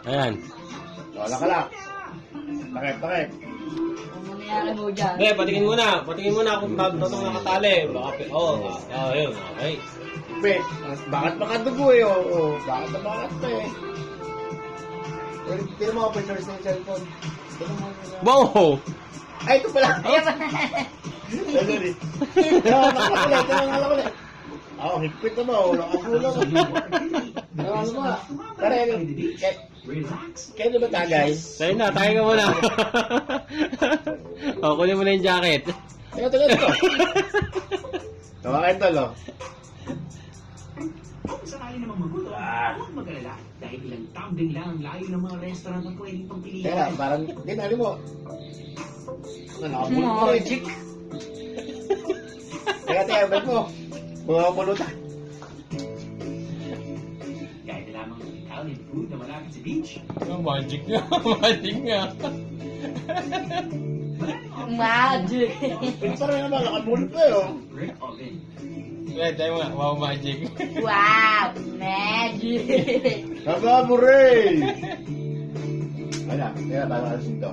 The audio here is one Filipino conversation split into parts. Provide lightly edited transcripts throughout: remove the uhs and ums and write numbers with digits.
Ayan. Wala ka lang. Takip. Ano nangyari mo dyan? Hindi, patingin muna kung tatong nakatali. Baka, yun, okay. Pe, bakit makadugo eh, oh. Bakit na bakit pa eh. Hindi mo ako pa-charge ng cellphone. Wow! Ay, ito pala. Sorry. Nakakala ko ulit. Ako, higpit na ba? Wala ka kulang. Ano ba? Kaya di ba tagay? Tayo na, tayo ka muna. Kunin mo na yung jacket. Ito. Tawakan ito, lo. Kung sakali namang magutom, huwag mag-alala dahil ilang tumbling lang ang layo ng mga restaurant na pwedeng Kaya, pagpilian. parang, ginali mo. Nakapulot mo rin, chick. Teka, ba't mo? Pumapulutan. Kahit na lamang Italian food na malapit sa beach, Magic nga, magic nga. Magic. Ito rin naman, nakapulot pa yun. brick oven. Wait, tayo nga, wow, magic. Wow! Magic! Kaba mo rin! Wala, kaya parang asin to.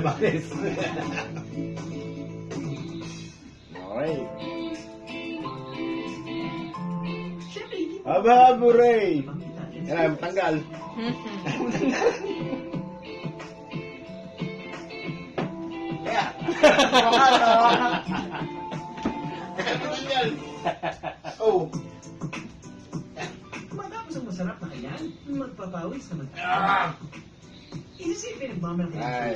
Bakit? Okay. Siyempre, hindi mo Aba mo rin! ibang Italian Yan, tanggal. Kaya. Tanggal. Oh. matapos ang masarap na kayan, magpapawis naman. Ah! Isisipin nagmamalaki ng Ay.